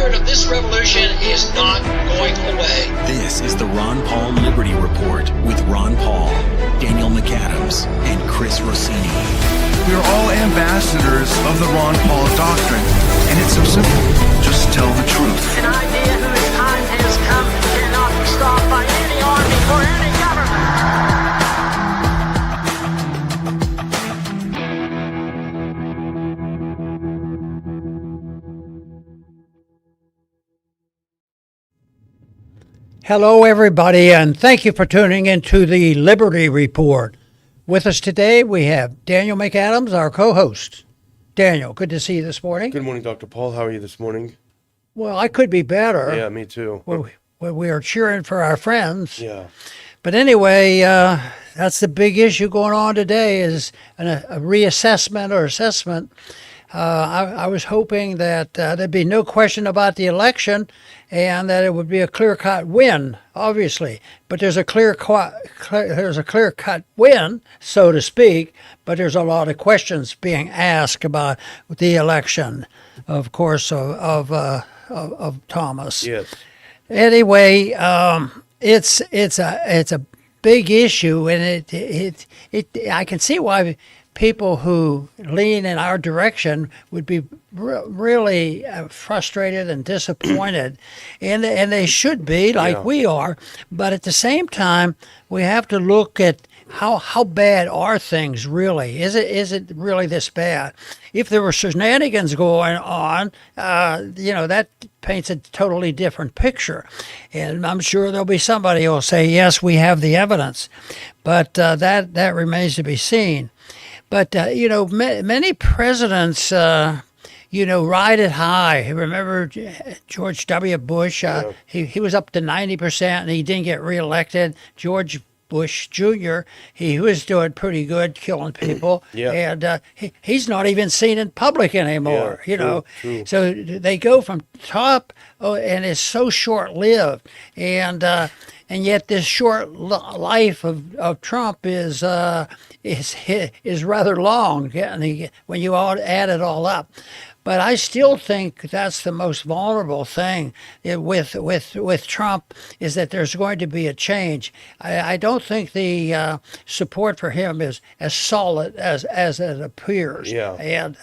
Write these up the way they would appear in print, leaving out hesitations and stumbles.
spirit of this revolution is not going away. This is the Ron Paul Liberty Report with Ron Paul, Daniel McAdams, and Chris Rossini. We are all ambassadors of the Ron Paul doctrine, and it's so simple. Just tell the truth. An idea whose time has come cannot be stopped by any army or any government. Hello, everybody, and thank you for tuning into the Liberty Report. With us today, we have Daniel McAdams, our co-host. Daniel, good to see you this morning. Good morning, Dr. Paul. How are you this morning? Well, I could be better. Yeah, me too. We are cheering for our friends. Yeah. But anyway, that's the big issue going on today is a reassessment or assessment. I was hoping that there'd be no question about the election and that it would be a clear-cut win, obviously. But there's a clear-cut win, so to speak, but there's a lot of questions being asked about the election, of course, of Thomas. Yes. Anyway, it's a big issue, and it I can see why people who lean in our direction would be really frustrated and disappointed, and they should be, like we are. But at the same time, we have to look at how bad are things really? Is it really this bad? If there were shenanigans going on, that paints a totally different picture. And I'm sure there'll be somebody who will say, yes, we have the evidence. But that remains to be seen. But, many presidents, ride it high. Remember George W. Bush? He was up to 90% and he didn't get reelected. George Bush Jr., he was doing pretty good, killing people. And he's not even seen in public anymore, True. So they go from top, and it's so short-lived. And yet this short life of Trump is rather long when you add it all up. But I still think that's the most vulnerable thing with Trump is that there's going to be a change. I don't think the support for him is as solid as it appears. And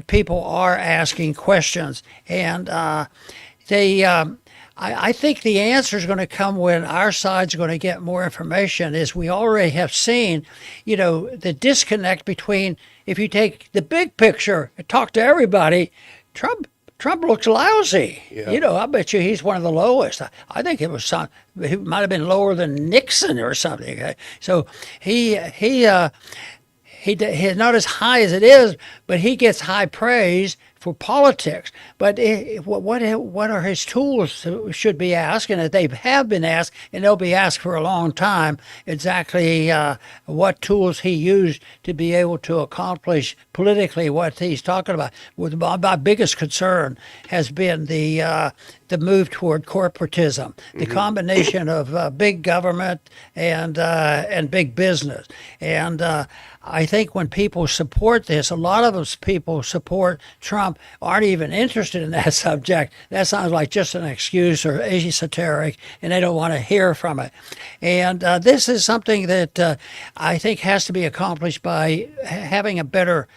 people are asking questions, and I think the answer is going to come when our side's going to get more information, as we already have seen, the disconnect between, if you take the big picture and talk to everybody, Trump looks lousy. I bet you he's one of the lowest. I think he might have been lower than Nixon or something. Okay? So he's not as high as it is, but he gets high praise for politics. But what are his tools should be asked, and that they have been asked, and they'll be asked for a long time, exactly what tools he used to be able to accomplish politically what he's talking about. My biggest concern has been the move toward corporatism, the combination of big government and big business. And I think when people support this, a lot of us people support Trump aren't even interested in that subject. That sounds like just an excuse or esoteric, and they don't want to hear from it. And this is something that I think has to be accomplished by having a better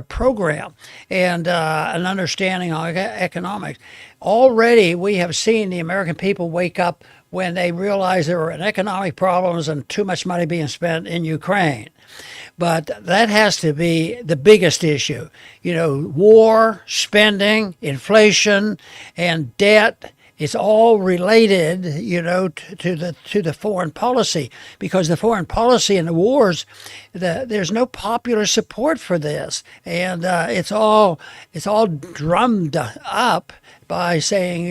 program and an understanding of economics. Already we have seen the American people wake up when they realized there were economic problems and too much money being spent in Ukraine. But that has to be the biggest issue. War, spending, inflation, and debt. It's all related, to the foreign policy, because the foreign policy and the wars, there's no popular support for this, and it's all drummed up by saying,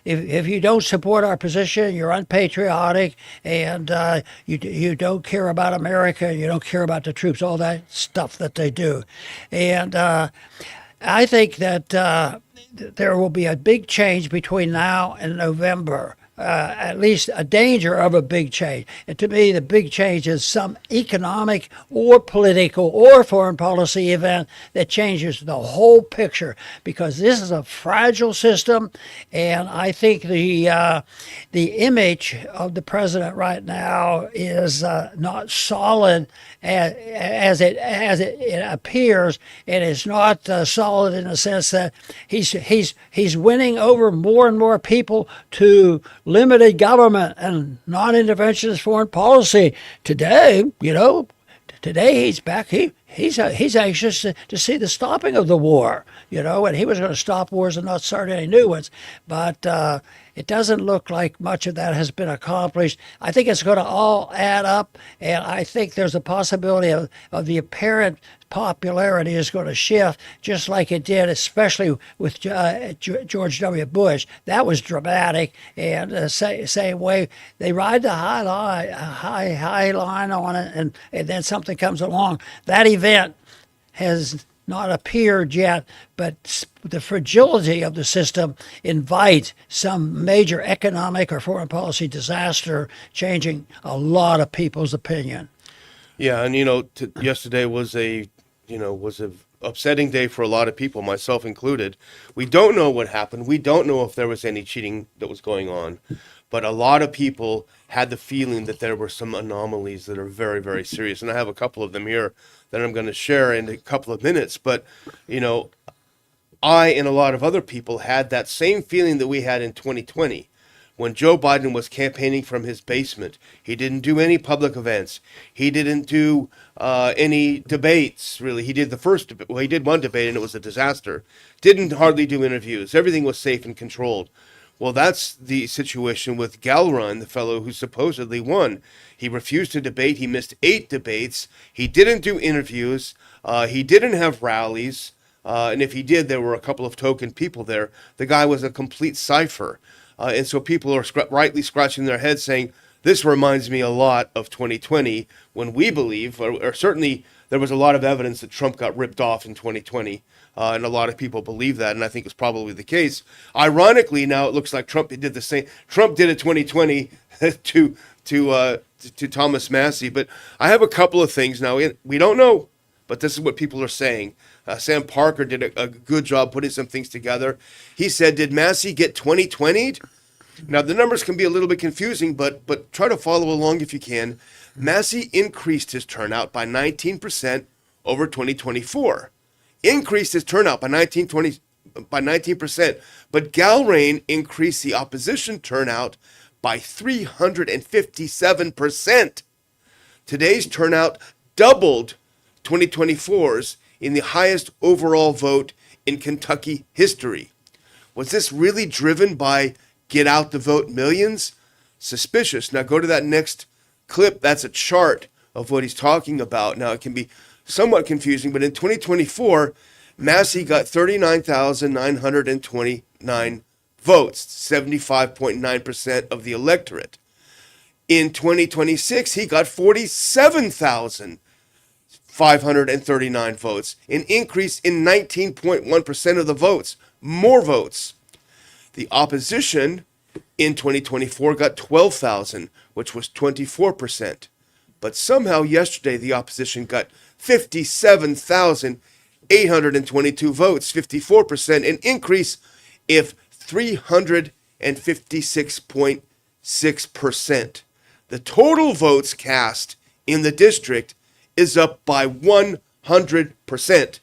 if you don't support our position, you're unpatriotic, and you don't care about America, you don't care about the troops, all that stuff that they do. And I think that there will be a big change between now and November. at least a danger of a big change. And to me, the big change is some economic or political or foreign policy event that changes the whole picture, because this is a fragile system, and I think the image of the president right now is not solid as it appears, and it's not solid in the sense that he's winning over more and more people to limited government and non-interventionist foreign policy. Today he's back. He's anxious to see the stopping of the war, and he was going to stop wars and not start any new ones. But it doesn't look like much of that has been accomplished. I think it's going to all add up, and I think there's a possibility of the apparent popularity is going to shift, just like it did, especially with George W. Bush. That was dramatic, and same way they ride the high line on it, and then something comes along. That event has not appeared yet, but the fragility of the system invites some major economic or foreign policy disaster, changing a lot of people's opinion. Yeah, and yesterday was a upsetting day for a lot of people, myself included. We don't know what happened. We don't know if there was any cheating that was going on, but a lot of people had the feeling that there were some anomalies that are very, very serious, and I have a couple of them here that I'm going to share in a couple of minutes. But I and a lot of other people had that same feeling that we had in 2020. When Joe Biden was campaigning from his basement, he didn't do any public events. He didn't do any debates, really. He did he did one debate, and it was a disaster. Didn't hardly do interviews. Everything was safe and controlled. Well, that's the situation with Gallron, the fellow who supposedly won. He refused to debate. He missed 8 debates. He didn't do interviews. He didn't have rallies. And if he did, there were a couple of token people there. The guy was a complete cipher. And so people are rightly scratching their heads saying, this reminds me a lot of 2020, when we believe, or certainly there was a lot of evidence that Trump got ripped off in 2020. And a lot of people believe that, and I think it's probably the case. Ironically, now it looks like Trump did the same. Trump did a 2020 to Thomas Massie. But I have a couple of things now. We don't know, but this is what people are saying. Sam Parker did a good job putting some things together. He said, did Massie get 2020'd? Now, the numbers can be a little bit confusing, but try to follow along if you can. Massie increased his turnout by 19% over 2024. Increased his turnout by 19%, but Gallron increased the opposition turnout by 357%. Today's turnout doubled 2024's in the highest overall vote in Kentucky history. Was this really driven by get out the vote millions? Suspicious. Now go to that next clip. That's a chart of what he's talking about. Now it can be somewhat confusing, but in 2024, Massie got 39,929 votes, 75.9% of the electorate. In 2026, he got 47,539 votes, an increase in 19.1% of the votes, more votes. The opposition in 2024 got 12,000, which was 24%. But somehow yesterday the opposition got 57,822 votes, 54%, an increase of 356.6%. The total votes cast in the district is up by 100%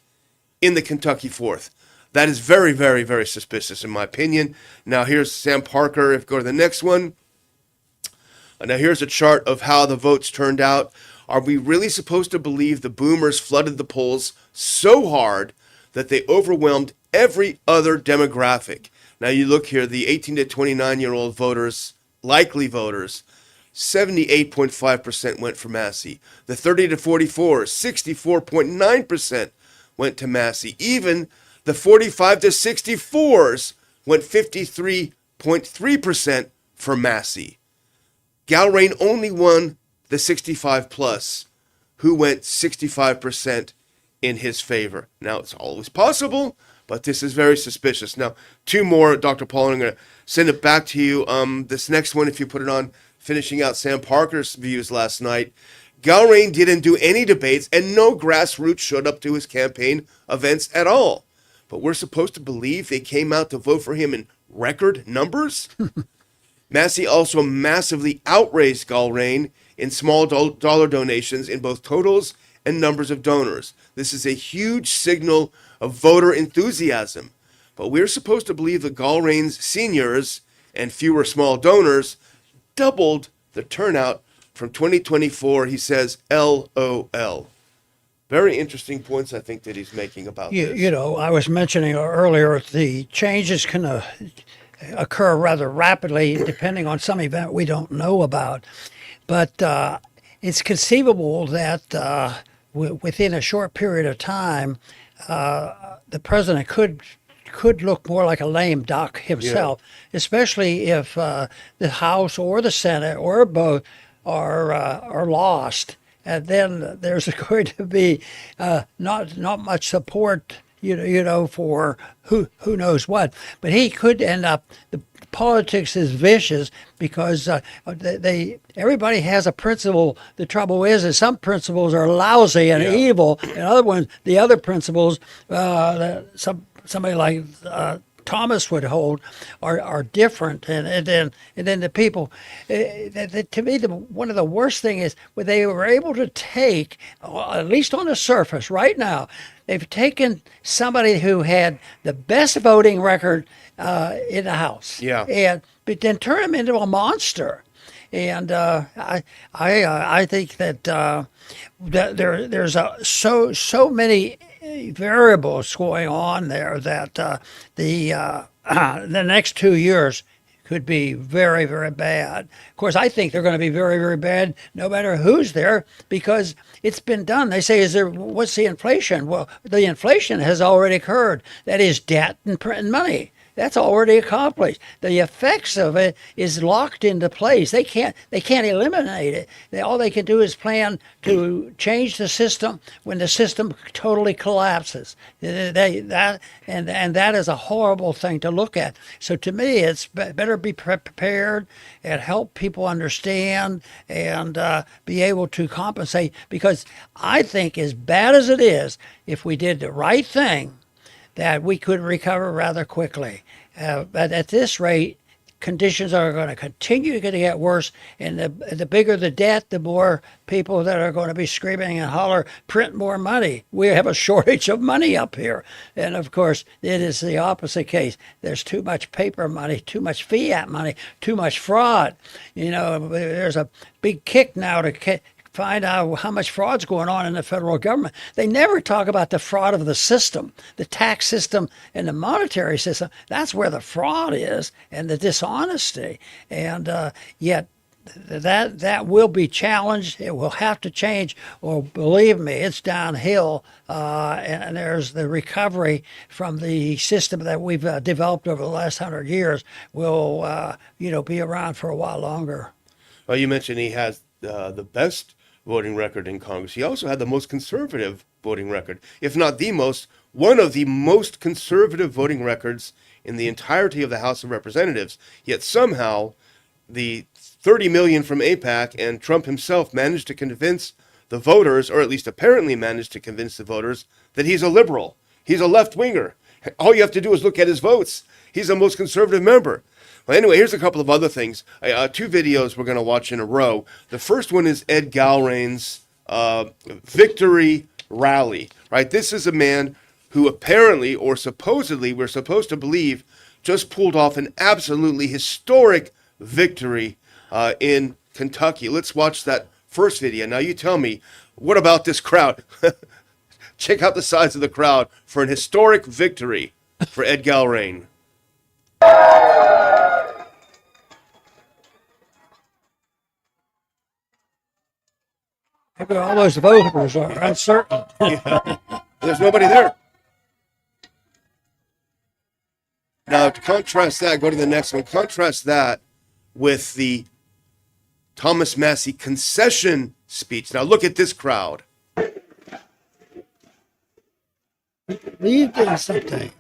in the Kentucky 4th. That is very, very, very suspicious in my opinion. Now here's Sam Parker. If you go to the next one. Now here's a chart of how the votes turned out. Are we really supposed to believe the boomers flooded the polls so hard that they overwhelmed every other demographic? Now you look here, the 18 to 29-year-old voters, likely voters, 78.5% went for Massie. The 30 to 44, 64.9% went to Massie. Even the 45 to 64s went 53.3% for Massie. Gallron only won the 65 plus, who went 65% in his favor. Now, it's always possible, But this is very suspicious. Now, two more, Dr. Paul, and I'm going to send it back to you. This next one, if you put it on, finishing out Sam Parker's views last night. Galrain didn't do any debates, and no grassroots showed up to his campaign events at all. But we're supposed to believe they came out to vote for him in record numbers? Massie also massively outraised Galrain in small dollar donations in both totals and numbers of donors. This is a huge signal of voter enthusiasm. But we're supposed to believe that Galrain's seniors and fewer small donors doubled the turnout from 2024. He says, LOL. Very interesting points, I think, that he's making about this. You know, I was mentioning earlier the changes can occur rather rapidly depending on some event we don't know about. But it's conceivable that within a short period of time, the president could look more like a lame duck himself, especially if the House or the Senate or both are lost. And then there's going to be not much support, you know, for who knows what. But he could end up. The politics is vicious because everybody has a principle. The trouble is some principles are lousy and evil, and the other principles, somebody like Thomas would hold are different, and then the people. To me, one of the worst things is when they were able to take, at least on the surface, right now, they've taken somebody who had the best voting record in the House, but then turn him into a monster. And I think that there's so many variables going on there that the next 2 years could be very, very bad. Of course, I think they're going to be very, very bad no matter who's there because it's been done. They say, what's the inflation? Well, the inflation has already occurred. That is debt and printing money. That's already accomplished. The effects of it is locked into place. They can't eliminate it. All they can do is plan to change the system when the system totally collapses. That is a horrible thing to look at. So to me, it's better be prepared and help people understand and be able to compensate. Because I think, as bad as it is, if we did the right thing, that we could recover rather quickly. But at this rate, conditions are going to continue to get worse, and the bigger the debt, the more people that are going to be screaming and holler, print more money. We have a shortage of money up here. And of course, it is the opposite case. There's too much paper money, too much fiat money, too much fraud. You know, there's a big kick now to find out how much fraud's going on in the federal government. They never talk about the fraud of the system, the tax system and the monetary system. That's where the fraud is and the dishonesty. And yet that will be challenged. It will have to change, or believe me, it's downhill. And there's the recovery from the system that we've developed over the last 100 years will, be around for a while longer. Well, you mentioned he has the best voting record in Congress. He also had the most conservative voting record, if not the most, one of the most conservative voting records in the entirety of the House of Representatives. Yet somehow the 30 million from AIPAC and Trump himself managed to convince the voters, or at least apparently managed to convince the voters, that he's a liberal. He's a left-winger. All you have to do is look at his votes. He's the most conservative member. Well, anyway, here's a couple of other things. Two videos we're going to watch in a row. The first one is Ed Galrain's victory rally, right? This is a man who apparently, or supposedly, we're supposed to believe, just pulled off an absolutely historic victory in Kentucky. Let's watch that first video. Now, you tell me, what about this crowd? Check out the size of the crowd for an historic victory for Ed Galrain. Maybe all those voters are uncertain. Yeah. There's nobody there. Now, to contrast that, go to the next one. Contrast that with the Thomas Massie concession speech. Now, look at this crowd. Believed in something.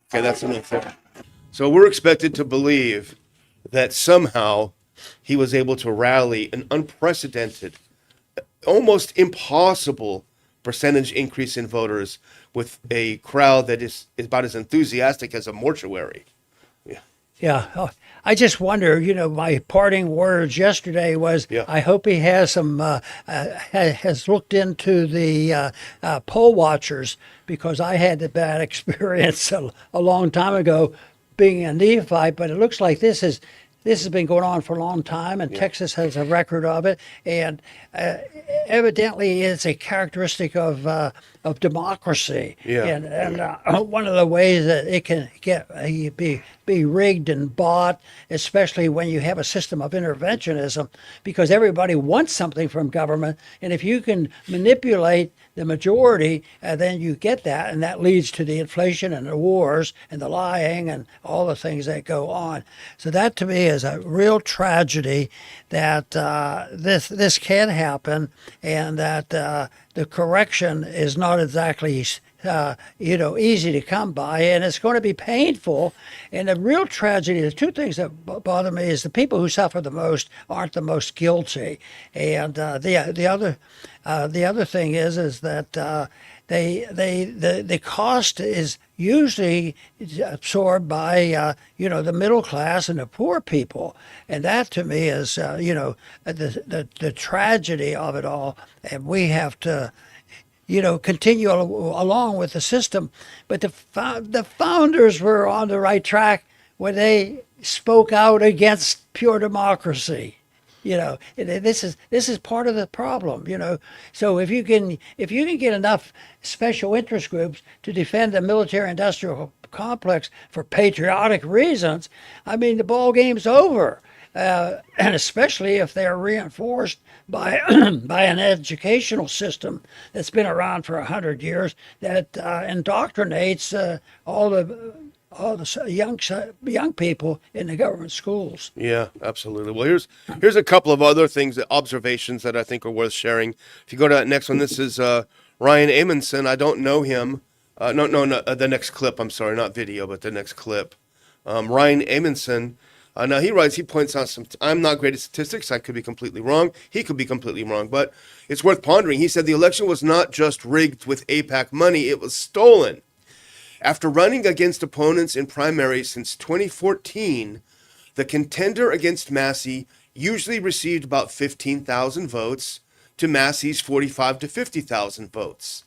Okay, that's enough there. So we're expected to believe that somehow he was able to rally an unprecedented, almost impossible percentage increase in voters with a crowd that is about as enthusiastic as a mortuary. Yeah, I just wonder. My parting words yesterday was, Yeah. I hope he has has looked into the poll watchers, because I had the bad experience a long time ago being a neophyte. But it looks like this has been going on for a long time, and Texas has a record of it, and evidently it's a characteristic of democracy. Yeah. And one of the ways that it can be rigged and bought, especially when you have a system of interventionism, because everybody wants something from government, and if you can manipulate the majority, then you get that, and that leads to the inflation and the wars and the lying and all the things that go on. So that to me is a real tragedy that this can happen, and that the correction is not exactly easy to come by, and it's going to be painful. And the real tragedy, the two things that bother me is the people who suffer the most aren't the most guilty, and the other thing is that the cost is usually absorbed by the middle class and the poor people, and that to me is the tragedy of it all, and we have to continue along with the system. But the founders were on the right track when they spoke out against pure democracy. This is part of the problem. So if you can get enough special interest groups to defend the military-industrial complex for patriotic reasons, I mean, the ball game's over. And especially if they're reinforced by by an educational system that's been around for 100 years that indoctrinates all the young people in the government schools. Yeah, absolutely. Well, here's a couple of other things, observations that I think are worth sharing. If you go to that next one, this is Ryan Amundsen. I don't know him. No, the next clip. I'm sorry, not video, but the next clip. Ryan Amundsen. Now he points out I'm not great at statistics. I could be completely wrong. He could be completely wrong, but it's worth pondering. He said the election was not just rigged with AIPAC money, it was stolen. After running against opponents in primaries since 2014, the contender against Massie usually received about 15,000 votes to Massie's 45 to 50,000 votes.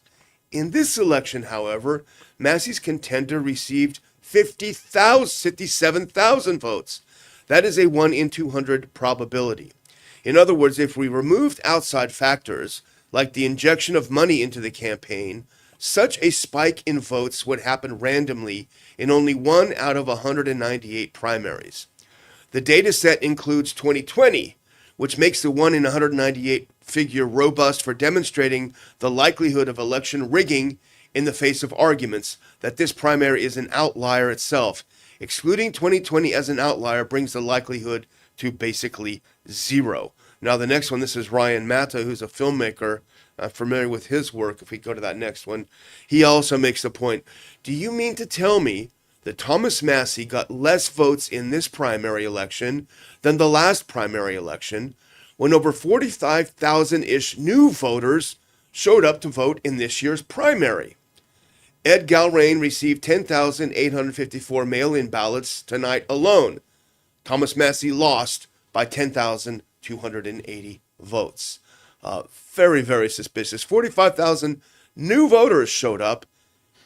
In this election, however, Massie's contender received 57,000 votes. That is a 1 in 200 probability. In other words, if we removed outside factors, like the injection of money into the campaign, such a spike in votes would happen randomly in only 1 out of 198 primaries. The data set includes 2020, which makes the 1 in 198 figure robust for demonstrating the likelihood of election rigging in the face of arguments that this primary is an outlier itself. Excluding 2020 as an outlier brings the likelihood to basically zero. Now, the next one, this is Ryan Matta, who's a filmmaker. I'm familiar with his work. If we go to that next one, he also makes the point. Do you mean to tell me that Thomas Massie got less votes in this primary election than the last primary election, when over 45,000-ish new voters showed up to vote in this year's primary? Ed Galrain received 10,854 mail-in ballots tonight alone. Thomas Massie lost by 10,280 votes. Very, very suspicious. 45,000 new voters showed up,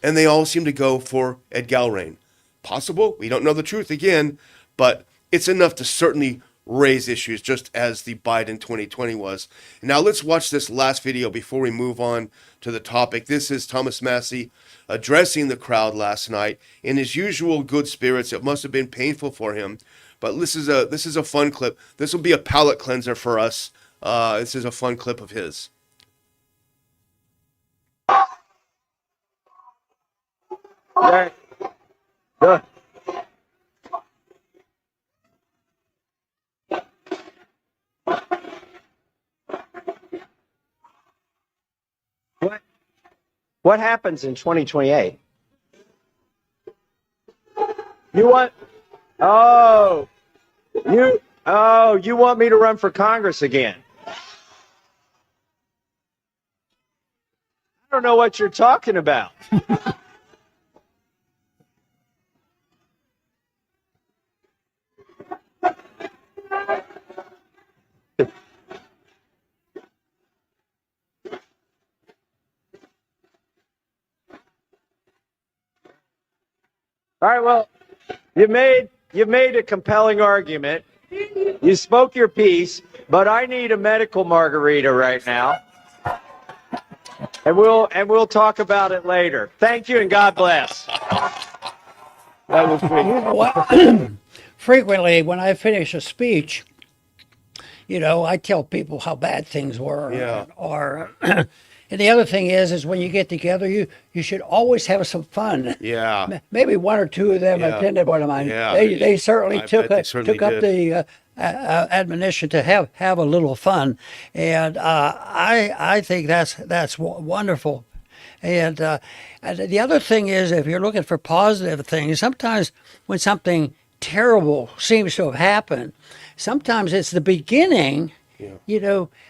and they all seem to go for Ed Galrain. Possible? We don't know the truth again, but it's enough to certainly raise issues, just as the Biden 2020 was. Now let's watch this last video before we move on to the topic. This is Thomas Massie addressing the crowd last night in his usual good spirits. It must have been painful for him, but this is a fun clip. This will be a palate cleanser for us. This is a fun clip of his. Okay. Good. What happens in 2028? You want? Oh, you want me to run for Congress again? I don't know what you're talking about. All right, well, you made a compelling argument. You spoke your piece, but I need a medical margarita right now. And we'll talk about it later. Thank you and God bless. That was great. You know what? Frequently, when I finish a speech, I tell people how bad things were. Yeah. Or and the other thing is when you get together, you should always have some fun. Yeah. Maybe one or two of them Yeah. attended one of mine. Yeah. They certainly I took bet they certainly up did. the admonition to have a little fun, and I think that's wonderful. And the other thing is, if you're looking for positive things, sometimes when something terrible seems to have happened, sometimes it's the beginning. Yeah.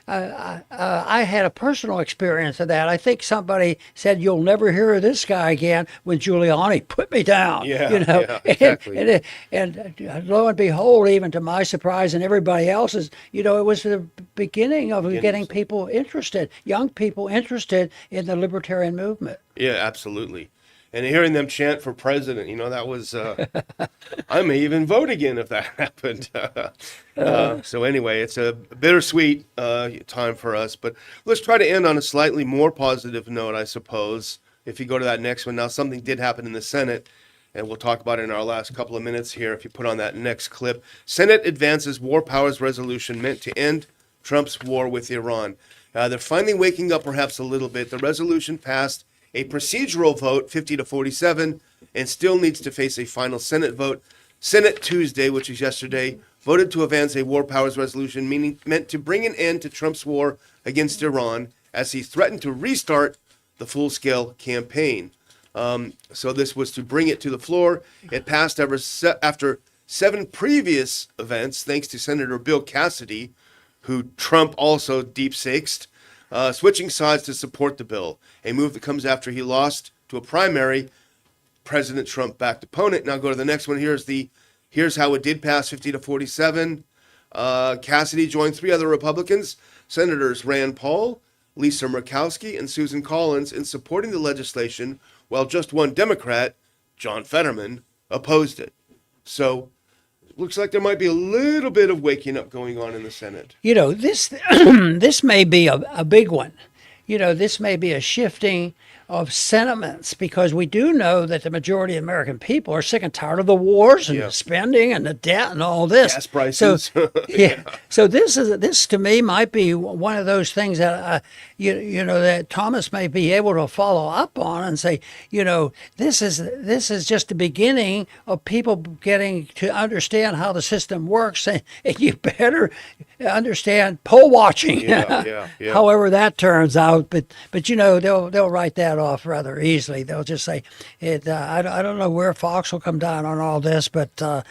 I had a personal experience of that. I think somebody said, "You'll never hear of this guy again," when Giuliani put me down. Yeah, yeah, exactly. And lo and behold, even to my surprise and everybody else's, it was the beginning of getting people interested, young people interested in the libertarian movement. Yeah, absolutely. And hearing them chant for president, that was, I may even vote again if that happened. So anyway, it's a bittersweet time for us. But let's try to end on a slightly more positive note, I suppose. If you go to that next one. Now, something did happen in the Senate, and we'll talk about it in our last couple of minutes here. If you put on that next clip. Senate advances war powers resolution meant to end Trump's war with Iran. They're finally waking up perhaps a little bit. The resolution passed a procedural vote, 50 to 47, and still needs to face a final Senate vote. Senate Tuesday, which is yesterday, voted to advance a war powers resolution meant to bring an end to Trump's war against Iran as he threatened to restart the full-scale campaign. So this was to bring it to the floor. It passed after 7 previous events, thanks to Senator Bill Cassidy, who Trump also deep-sixed, switching sides to support the bill, a move that comes after he lost to a primary President Trump-backed opponent. Now go to the next one. Here's how it did pass, 50 to 47. Cassidy joined 3 other Republicans, Senators Rand Paul, Lisa Murkowski, and Susan Collins, in supporting the legislation, while just one Democrat, John Fetterman, opposed it. So looks like there might be a little bit of waking up going on in the Senate. This this may be a big one. This may be a shifting of sentiments, because we do know that the majority of American people are sick and tired of the wars and the spending and the debt and all this. Gas prices. So, So this to me might be one of those things that that Thomas may be able to follow up on and say, this is just the beginning of people getting to understand how the system works, and you better understand poll watching. Yeah. However that turns out, but they'll write that off rather easily. They'll just say, I don't know where Fox will come down on all this, but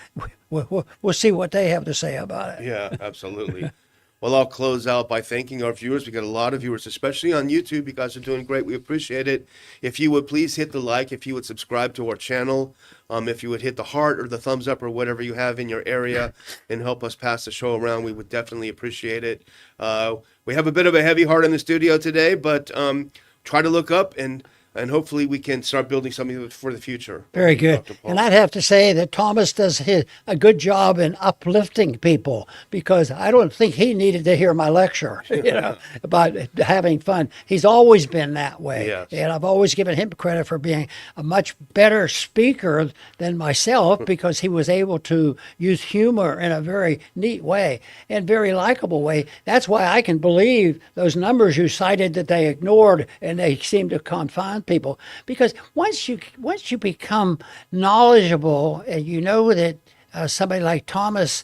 we'll see what they have to say about it. Yeah, absolutely. Well, I'll close out by thanking our viewers. We got a lot of viewers, especially on YouTube. You guys are doing great. We appreciate it. If you would please hit the like, if you would subscribe to our channel, if you would hit the heart or the thumbs up or whatever you have in your area and help us pass the show around, we would definitely appreciate it. We have a bit of a heavy heart in the studio today, but try to look up and hopefully we can start building something for the future. Very good. And I'd have to say that Thomas does a good job in uplifting people, because I don't think he needed to hear my lecture, about having fun. He's always been that way. Yes. And I've always given him credit for being a much better speaker than myself, because he was able to use humor in a very neat way and very likable way. That's why I can believe those numbers you cited that they ignored, and they seem to confound people, because once you become knowledgeable and that somebody like Thomas,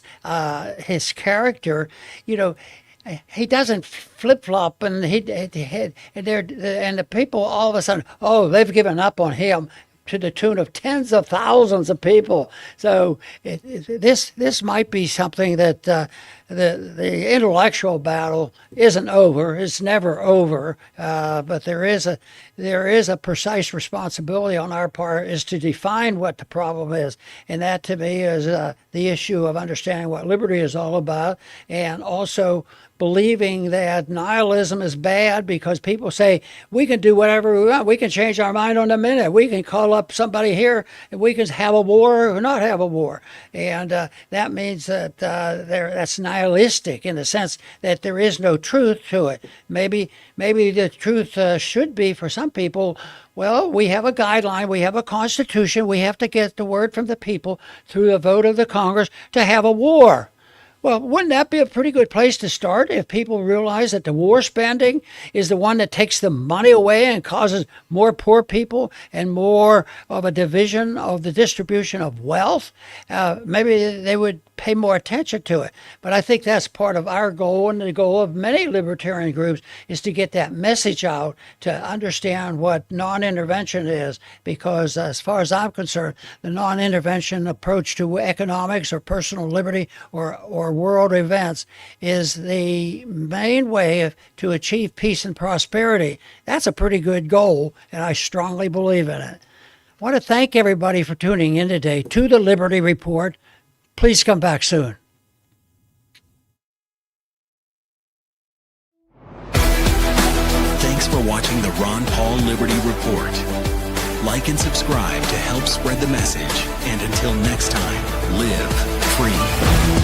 his character, he doesn't flip flop, and the people all of a sudden, they've given up on him. to the tune of tens of thousands of people. So this might be something that the intellectual battle isn't over. It's never over. But there is a precise responsibility on our part is to define what the problem is, and that to me is the issue of understanding what liberty is all about, and also believing that nihilism is bad because people say we can do whatever we want. We can change our mind on a minute. We can call up somebody here and we can have a war or not have a war. And that means that that's nihilistic in the sense that there is no truth to it. Maybe the truth should be for some people, well, we have a guideline, we have a constitution, we have to get the word from the people through the vote of the Congress to have a war. Well, wouldn't that be a pretty good place to start if people realize that the war spending is the one that takes the money away and causes more poor people and more of a division of the distribution of wealth? Maybe they would pay more attention to it. But I think that's part of our goal, and the goal of many libertarian groups is to get that message out, to understand what non-intervention is, because as far as I'm concerned, the non-intervention approach to economics or personal liberty or world events is the main way to achieve peace and prosperity. That's a pretty good goal, and I strongly believe in it. I want to thank everybody for tuning in today to the Liberty Report. Please come back soon. Thanks for watching the Ron Paul Liberty Report. Like and subscribe to help spread the message. And until next time, live free.